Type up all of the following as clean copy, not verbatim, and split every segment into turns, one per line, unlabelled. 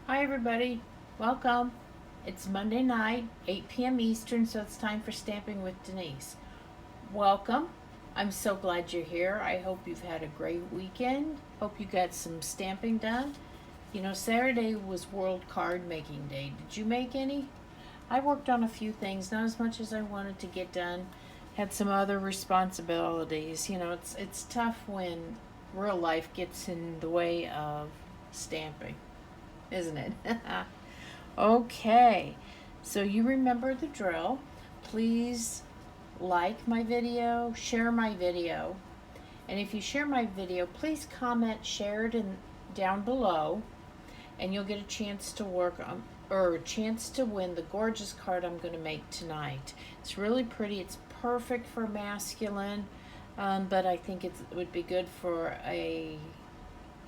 Hi everybody, welcome. It's Monday night, 8 p.m. Eastern, so it's time for Stamping with Denise. Welcome. I'm so glad you're here. I hope you've had a great weekend. Hope you got some stamping done. You know, Saturday was World Card Making Day. Did you make any? I worked on a few things, not as much as I wanted to get done. Had some other responsibilities. You know, it's tough when real life gets in the way of stamping, isn't it? Okay, so you remember the drill. Please like my video, share my video, and if you share my video, please comment, share it down below, and you'll get a chance to work on or a chance to win the gorgeous card I'm going to make tonight. It's really pretty. It's perfect for masculine, but I think it would be good for a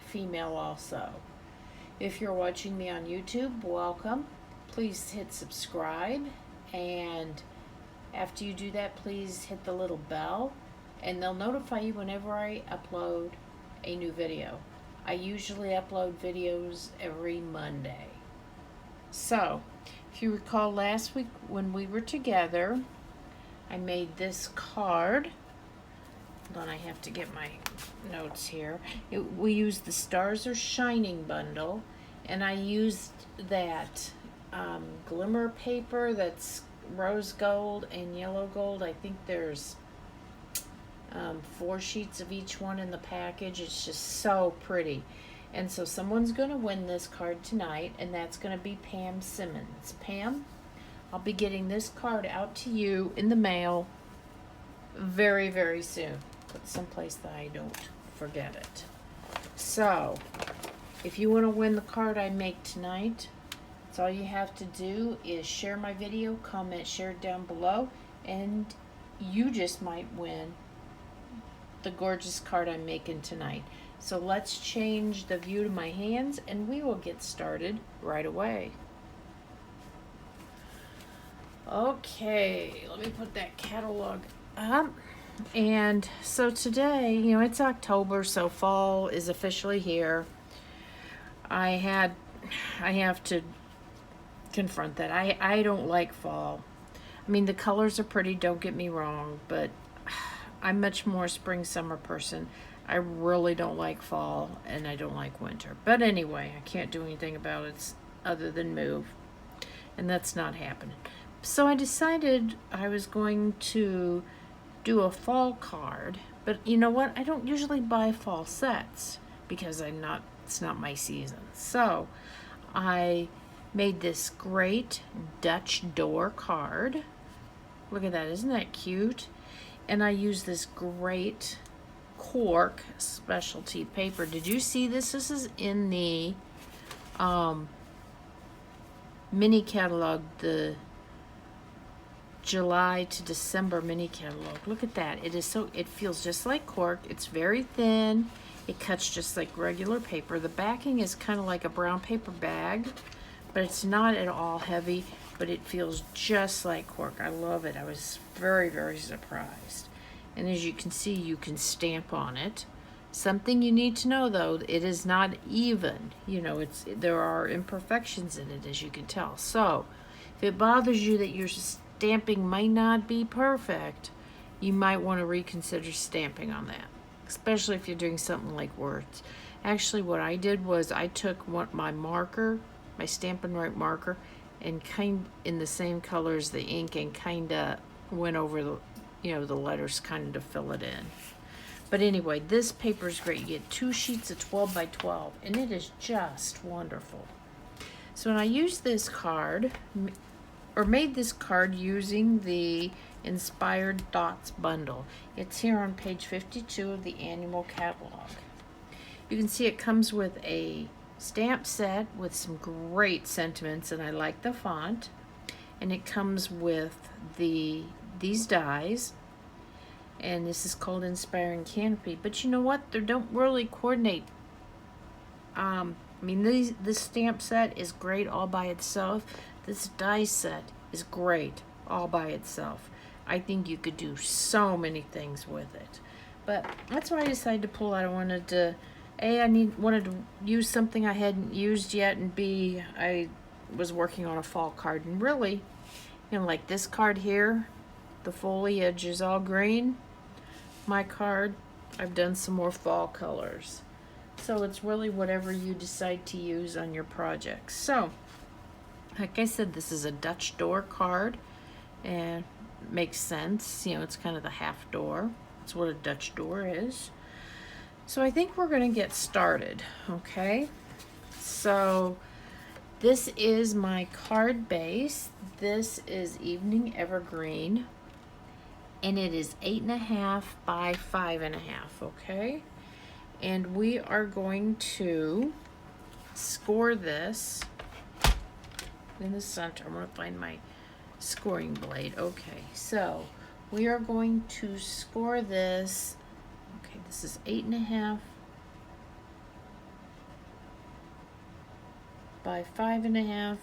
female also. If you're watching me on YouTube, welcome. Please hit subscribe, and after you do that, please hit the little bell, and they'll notify you whenever I upload a new video. I usually upload videos every Monday. So, if you recall last week when we were together, I made this card. Hold on, I have to get my notes here. We used the Stars Are Shining bundle, and I used that glimmer paper that's rose gold and yellow gold. I think there's 4 sheets of each one in the package. It's just so pretty. And so someone's going to win this card tonight, and that's going to be Pam Simmons. Pam, I'll be getting this card out to you in the mail very, very soon. Put someplace that I don't forget it. So, if you want to win the card I make tonight, that's all you have to do is share my video, comment, share it down below, and you just might win the gorgeous card I'm making tonight. So let's change the view to my hands, and we will get started right away. Okay, let me put that catalog up. And so today, you know, it's October, so fall is officially here. I have to confront that. I don't like fall. I mean, the colors are pretty, don't get me wrong, but I'm much more a spring summer person. I really don't like fall, and I don't like winter. But anyway, I can't do anything about it other than move, and that's not happening. So I decided I was going to do a fall card, but you know what? I don't usually buy fall sets because it's not my season. So I made this great Dutch door card. Look at that, isn't that cute? And I used this great Cork specialty paper. Did you see this? This is in the mini catalog, the July to December mini catalog. Look at that. It feels just like cork. It's very thin. It cuts just like regular paper. The backing is kind of like a brown paper bag, but it's not at all heavy, but it feels just like cork. I love it. I was very, very surprised. And as you can see, you can stamp on it. Something you need to know though, it is not even. You know, there are imperfections in it, as you can tell. So if it bothers you that your stamping might not be perfect, you might want to reconsider stamping on that, especially if you're doing something like words. Actually, what I did was I took my marker, my Stampin' Right marker, and in the same color as the ink, and kind of went over the letters kind of to fill it in. But anyway, this paper is great. You get 2 sheets of 12 by 12, and it is just wonderful. So when I used this card, or made this card using the Inspired Thoughts bundle. It's here on page 52 of the annual catalog. You can see it comes with a stamp set with some great sentiments, and I like the font. And it comes with these dies, and this is called Inspiring Canopy. But you know what? They don't really coordinate. I mean, this stamp set is great all by itself. This die set is great all by itself. I think you could do so many things with it. But that's why I decided to pull out. I wanted to A, wanted to use something I hadn't used yet, and B, I was working on a fall card, and really, you know, like this card here, the foliage is all green. My card, I've done some more fall colors. So it's really whatever you decide to use on your project. So, like I said, this is a Dutch door card, and it makes sense. You know, it's kind of the half door. That's what a Dutch door is. So I think we're going to get started, okay? So this is my card base. This is Evening Evergreen, and it is 8.5 by 5.5, okay? And we are going to score this in the center. I'm going to find my scoring blade. Okay, so we are going to score this. Okay, this is 8.5 by 5.5.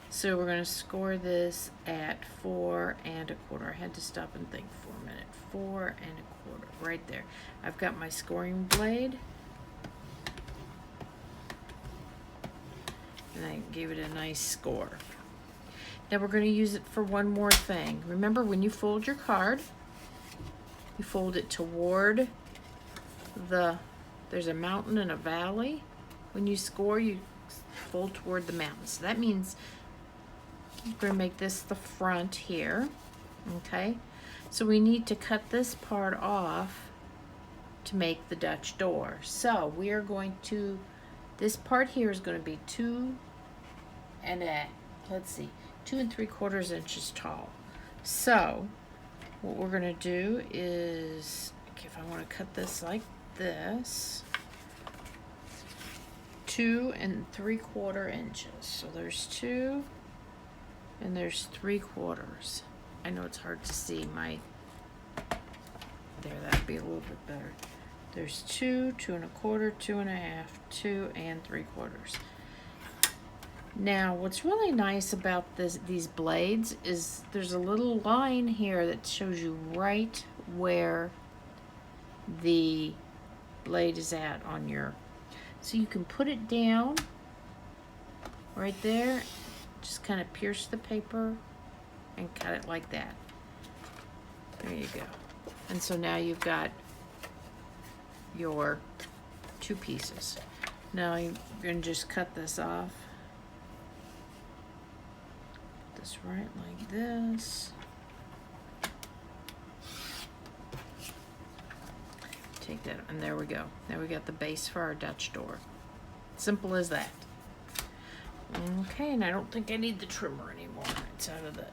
So we're going to score this at 4 1/4. I had to stop and think for a minute. 4 1/4, right there. I've got my scoring blade, and I gave it a nice score. Now we're going to use it for one more thing. Remember, when you fold your card, you fold it toward there's a mountain and a valley. When you score, you fold toward the mountain. So that means we're going to make this the front here, okay? So we need to cut this part off to make the Dutch door. So we are going to, this part here is going to be 2 3/4 inches tall. So what we're going to do is, okay, if I want to cut this like this, 2 3/4 inches. So there's 2 and there's 3/4. I know it's hard to see my, there, that'd be a little bit better. There's 2, 2 1/4, 2 1/2, 2 3/4. Now, what's really nice about these blades is there's a little line here that shows you right where the blade is at on your, so you can put it down right there, just kind of pierce the paper and cut it like that. There you go. And so now you've got your 2 pieces. Now you're going to just cut this off. This right like this. Take that, and there we go. Now we got the base for our Dutch door. Simple as that. Okay, and I don't think I need the trimmer anymore. It's out of the,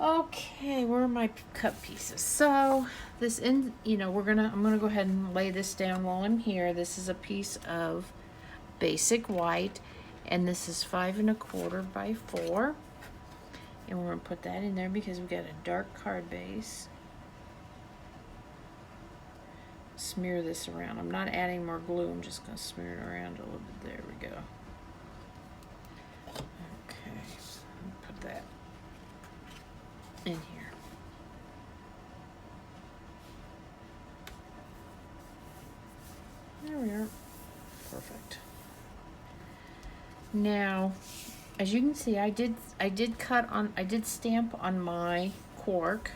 okay, where are my cut pieces? So this, I'm gonna go ahead and lay this down while I'm here. This is a piece of basic white, and this is 5 1/4 by 4. And we're gonna put that in there because we've got a dark card base. Smear this around. I'm not adding more glue, I'm just gonna smear it around a little bit. There we go. Okay, put that in here. There we are. Perfect. Now, as you can see, I did stamp on my cork.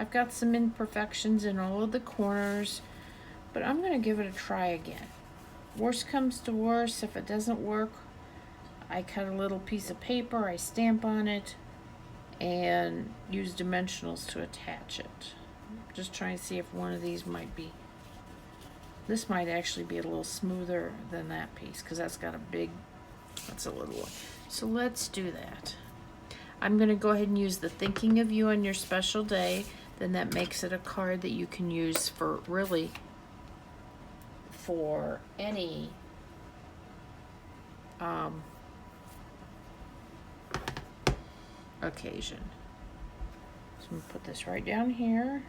I've got some imperfections in all of the corners, but I'm going to give it a try again. Worst comes to worst, if it doesn't work, I cut a little piece of paper, I stamp on it, and use dimensionals to attach it. Just trying to see if one of these might be, this might actually be a little smoother than that piece, because that's got a big, that's a little one. So let's do that. I'm going to go ahead and use the Thinking of You on Your Special Day. Then that makes it a card that you can use for really for any occasion. So I'm going to put this right down here.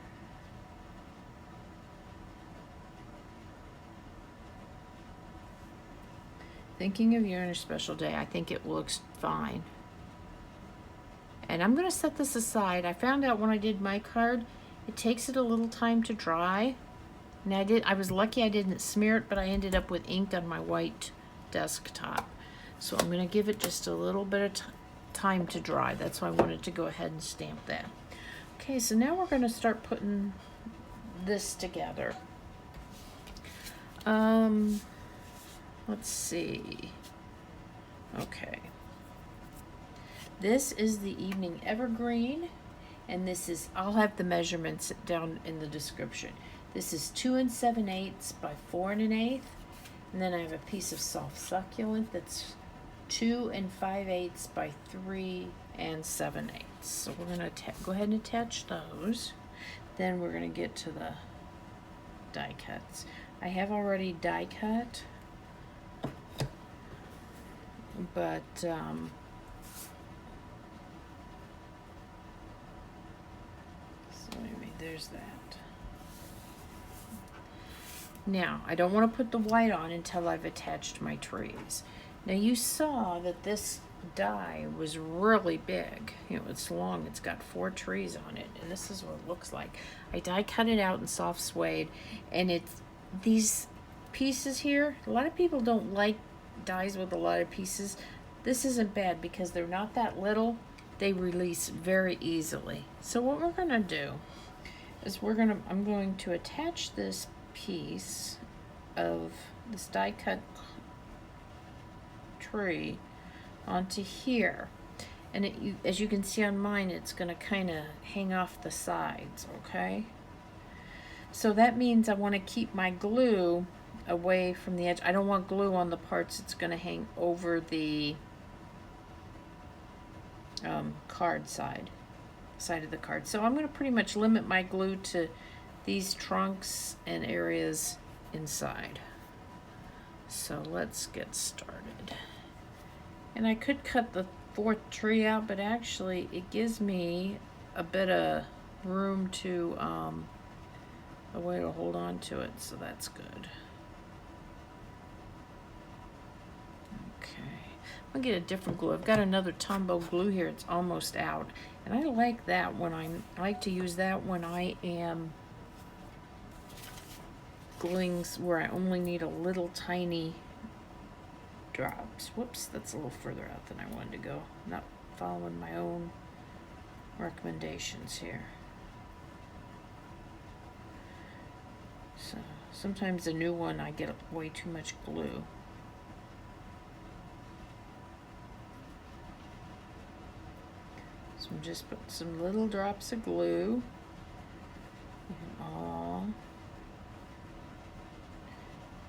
Thinking of You on Your Special Day. I think it looks fine. And I'm going to set this aside. I found out when I did my card, it takes it a little time to dry. Now I was lucky I didn't smear it, but I ended up with ink on my white desktop. So I'm going to give it just a little bit of time to dry. That's why I wanted to go ahead and stamp that. Okay, so now we're going to start putting this together. Let's see. Okay. This is the Evening Evergreen, and this is, I'll have the measurements down in the description. This is 2 7/8 by 4 1/8, and then I have a piece of soft succulent that's 2 5/8 by 3 7/8. So we're gonna go ahead and attach those. Then we're gonna get to the die cuts. I have already die cut, but so anyway, there's that. Now, I don't want to put the white on until I've attached my trees. Now, you saw that this die was really big. You know, it's long. It's got 4 trees on it, and this is what it looks like. I die cut it out in soft suede, and it's these pieces here. A lot of people don't like dies with a lot of pieces. This isn't bad because they're not that little. They release very easily. So what we're going to do is I'm going to attach this piece of this die cut tree onto here, and as you can see on mine, it's going to kind of hang off the sides. Okay, so that means I want to keep my glue away from the edge. I don't want glue on the parts that's going to hang over the card side of the card. So I'm going to pretty much limit my glue to these trunks and areas inside. So let's get started. And I could cut the 4th tree out, but actually it gives me a bit of room to a way to hold on to it, so that's good. Okay, I'm gonna get a different glue. I've got another Tombow glue here. It's almost out, and I like that when I like to use that when I am gluing where I only need a little tiny drops. Whoops, that's a little further out than I wanted to go. Not following my own recommendations here. So sometimes the new one I get way too much glue. So I'm just putting some little drops of glue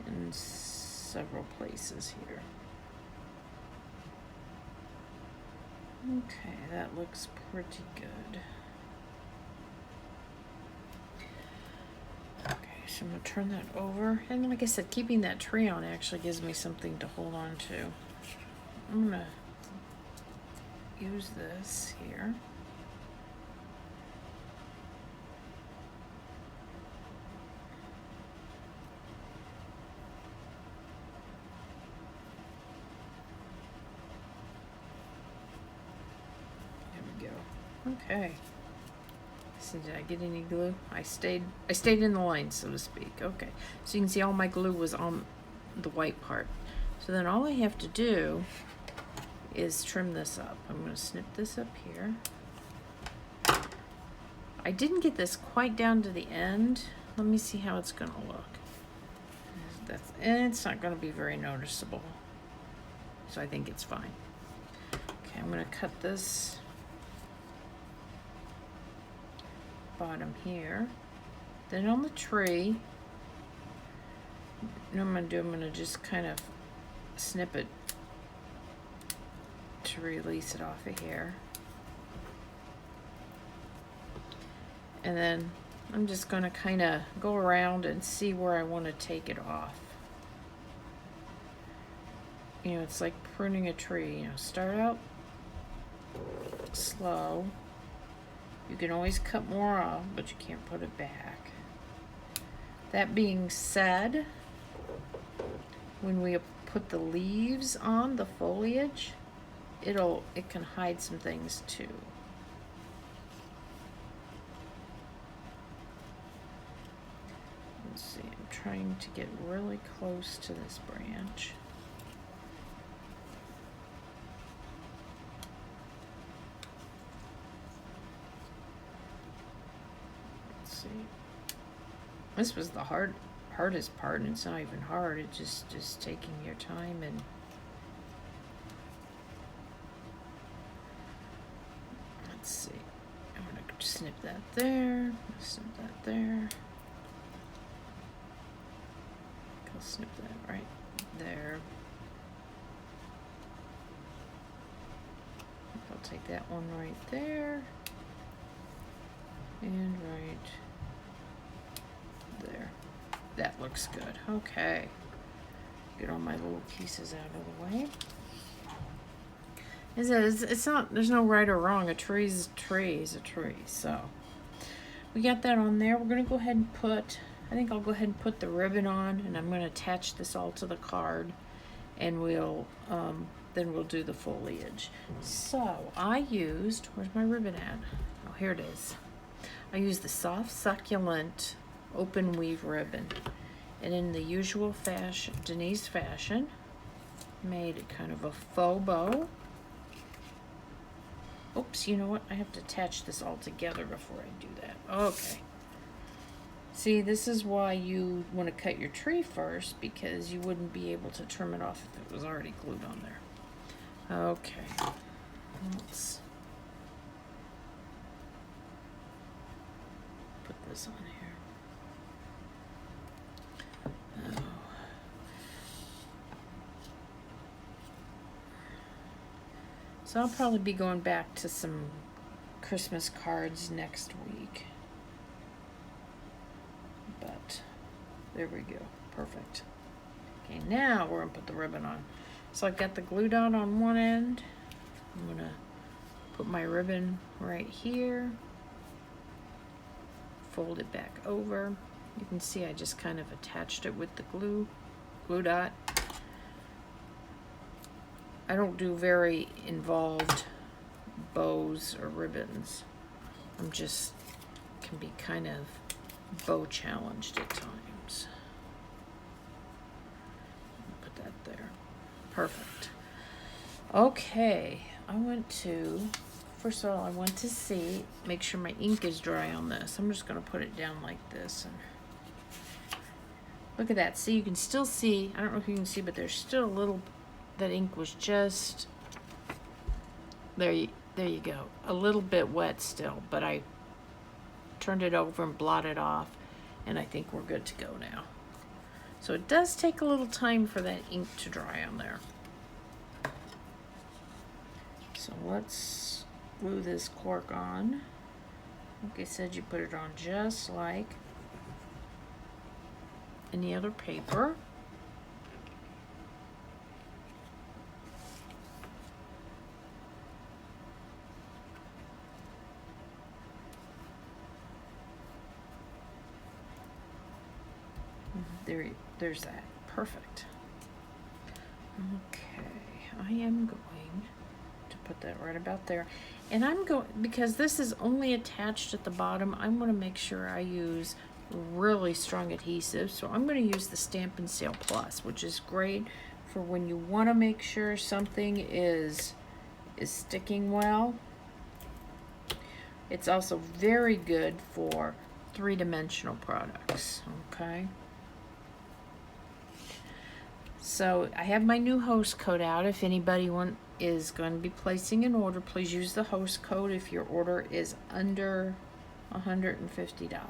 in several places here. Okay, that looks pretty good. Okay, so I'm going to turn that over. And like I said, keeping that tree on actually gives me something to hold on to. I'm going to use this here. Okay. So did I get any glue? I stayed in the line, so to speak. Okay. So you can see all my glue was on the white part. So then all I have to do is trim this up. I'm going to snip this up here. I didn't get this quite down to the end. Let me see how it's going to look. It's not going to be very noticeable. So I think it's fine. Okay, I'm going to cut this bottom here. Then on the tree, what I'm going to just kind of snip it to release it off of here. And then I'm just going to kind of go around and see where I want to take it off. You know, it's like pruning a tree. You know, start out slow. You can always cut more off, but you can't put it back. That being said, when we put the leaves on, the foliage, it can hide some things too. Let's see. trying to get really close to this branch. Let's see. This was the hardest part, and it's not even hard. It's just taking your time. And let's see. I'm gonna snip that there. Snip that there. I'll snip that right there. I'll take that one right there. And right there. That looks good. Okay. Get all my little pieces out of the way. It's not, there's no right or wrong. A tree is a tree. So we got that on there. We're going to go ahead and put, I think I'll go ahead and put the ribbon on, and I'm going to attach this all to the card, and we'll then we'll do the foliage. So I used, where's my ribbon at? Oh, here it is. I used the soft succulent open weave ribbon, and in the usual fashion, Denise fashion, made it kind of a faux bow. Oops, you know what? I have to attach this all together before I do that. Okay. See, this is why you want to cut your tree first, because you wouldn't be able to trim it off if it was already glued on there. Okay. Let's put this on here. Oh. So I'll probably be going back to some Christmas cards next week. But there we go. Perfect. Okay, now we're going to put the ribbon on. So I've got the glue dot on one end. I'm going to put my ribbon right here. Fold it back over. You can see I just kind of attached it with the glue dot. I don't do very involved bows or ribbons. I'm just, can be kind of bow challenged at times. Put that there. Perfect. Okay, I went to, first of all, I want to see, make sure my ink is dry on this. I'm just going to put it down like this. And look at that. See, you can still see, I don't know if you can see, but there's still a little, that ink was just, there you go. A little bit wet still, but I turned it over and blotted off, and I think we're good to go now. So it does take a little time for that ink to dry on there. So let's glue this cork on. Like I said, you put it on just like any other paper. There's that. Perfect. Okay, I am going to put that right about there. And I'm going, because this is only attached at the bottom, I'm going to make sure I use really strong adhesive. So I'm going to use the Stampin' Up Plus, which is great for when you want to make sure something is sticking well. It's also very good for three-dimensional products, okay? So I have my new host code out. If anybody is going to be placing an order, please use the host code if your order is under $150.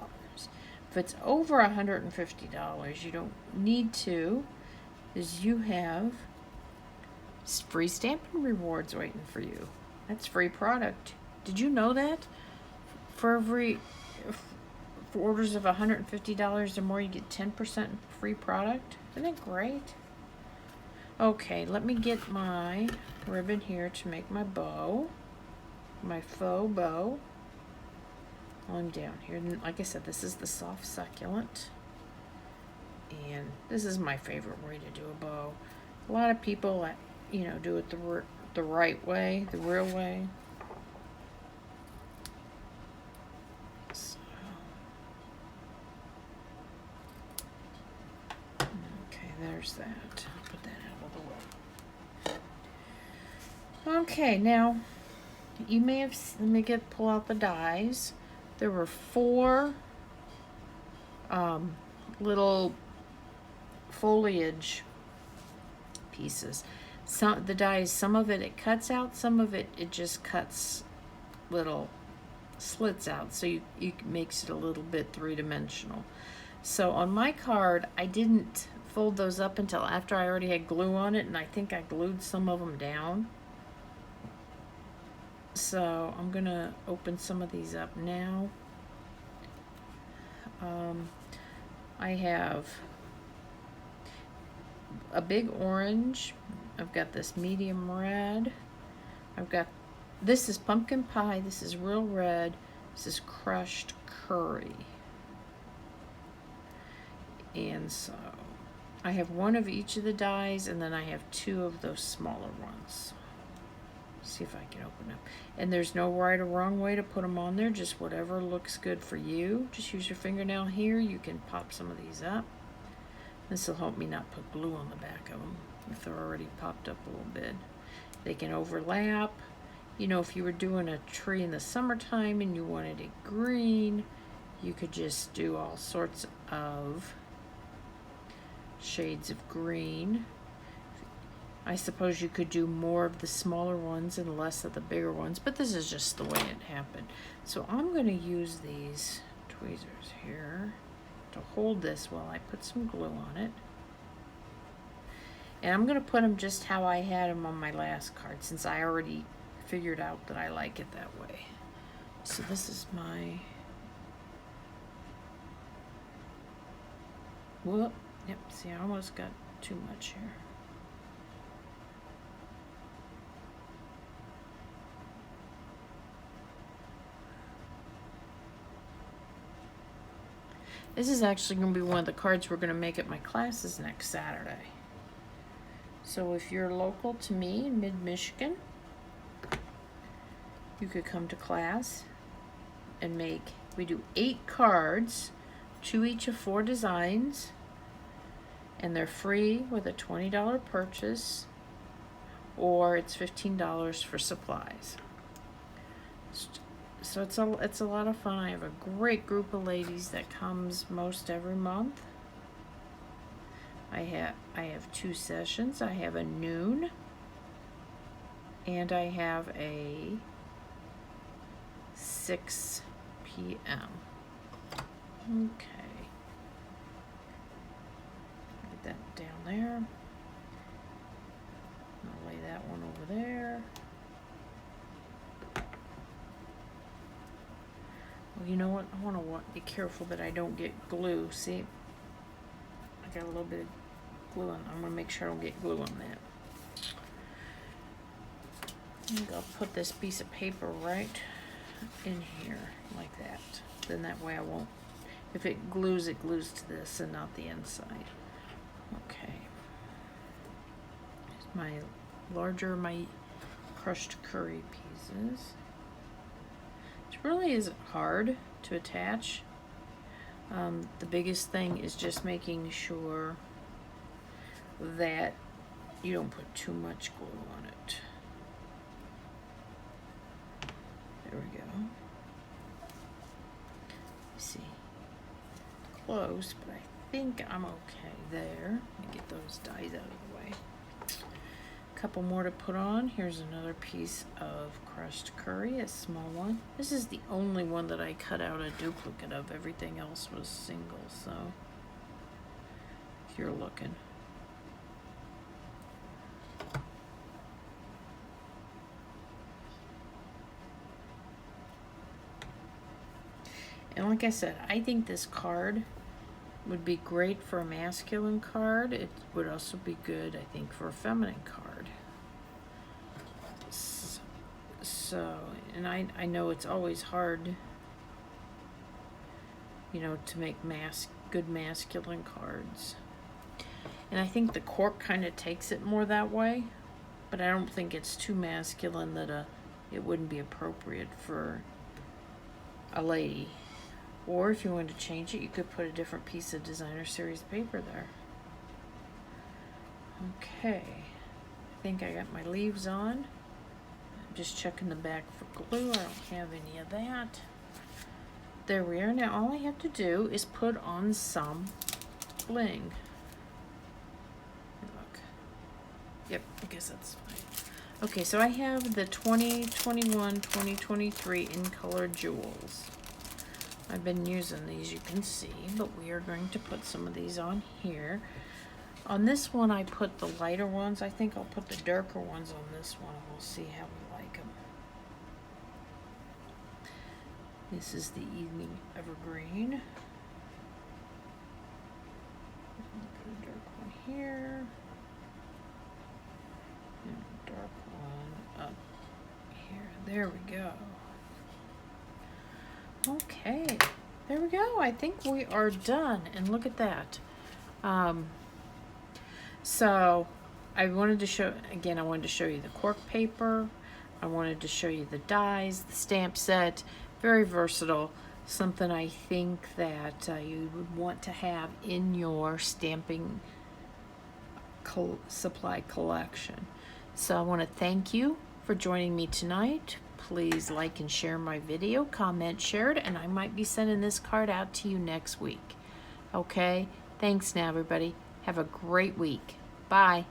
If it's over $150, you don't need to, because you have free Stampin' rewards waiting for you. That's free product. Did you know that? For orders of $150 or more, you get 10% free product. Isn't that great? Okay, let me get my ribbon here to make my bow, my faux bow. I'm down here, and like I said, this is the soft succulent, and this is my favorite way to do a bow. A lot of people, you know, do it the right way, the real way. So, there's that. I'll put that out of the way. Okay, now you may have, pull out the dies. There were 4 little foliage pieces. The dies, some of it cuts out, some of it just cuts little slits out, so it makes it a little bit 3-dimensional. So on my card, I didn't fold those up until after I already had glue on it, and I think I glued some of them down. So I'm gonna open some of these up now. I have a big orange. I've got this medium red. This is pumpkin pie. This is real red. This is crushed curry. And so I have 1 of each of the dies, and then I have 2 of those smaller ones. See if I can open up. And there's no right or wrong way to put them on there, just whatever looks good for you. Just use your fingernail here. You can pop some of these up. This will help me not put glue on the back of them if they're already popped up a little bit. They can overlap. You know, if you were doing a tree in the summertime and you wanted it green, you could just do all sorts of shades of green. I suppose you could do more of the smaller ones and less of the bigger ones, but this is just the way it happened. So I'm going to use these tweezers here to hold this while I put some glue on it. And I'm going to put them just how I had them on my last card, since I already figured out that I like it that way. So this is my... Whoop. Yep, see, I almost got too much here. This is actually going to be one of the cards we're going to make at my classes next Saturday. So if you're local to me in mid-Michigan, you could come to class and make, we do 8 cards, 2 each of 4 designs, and they're free with a $20 purchase, or it's $15 for supplies. So it's a lot of fun. I have a great group of ladies that comes most every month. I have 2 sessions. I have a noon, and I have a 6 p.m. Okay. Get that down there. I'll lay that one over there. Well, you know what? I want to be careful that I don't get glue. See? I got a little bit of glue on. I'm going to make sure I don't get glue on that. I think I'll put this piece of paper right in here like that. Then that way I won't, if it glues to this and not the inside. Okay. Here's my crushed curry pieces. It really isn't hard to attach. The biggest thing is just making sure that you don't put too much glue on it. There we go. See, close, but I think I'm okay there. Let me get those dies out of the way. A couple more to put on. Here's another piece of crushed curry, a small one. This is the only one that I cut out a duplicate of. Everything else was single, so if you're looking. And like I said, I think this card would be great for a masculine card. It would also be good, I think, for a feminine card. So, and I know it's always hard, you know, to make good masculine cards. And I think the cork kind of takes it more that way, but I don't think it's too masculine that it wouldn't be appropriate for a lady. Or if you wanted to change it, you could put a different piece of designer series paper there. Okay, I think I got my leaves on. I'm just checking the back for glue. I don't have any of that. There we are. Now all I have to do is put on some bling. Look. Yep, I guess that's fine. Okay, so I have the 2021, 2023 in color jewels. I've been using these, you can see, but we are going to put some of these on here. On this one, I put the lighter ones. I think I'll put the darker ones on this one, and we'll see how we like them. This is the Evening Evergreen. Put a dark one here. And a dark one up here. There we go. Okay, there we go. I think we are done. And look at that. So I wanted to show, again, I wanted to show you the cork paper. I wanted to show you the dies, the stamp set. Very versatile. Something I think that you would want to have in your stamping supply collection. So I want to thank you for joining me tonight. Please like and share my video, comment, share it, and I might be sending this card out to you next week. Okay? Thanks now, everybody. Have a great week. Bye.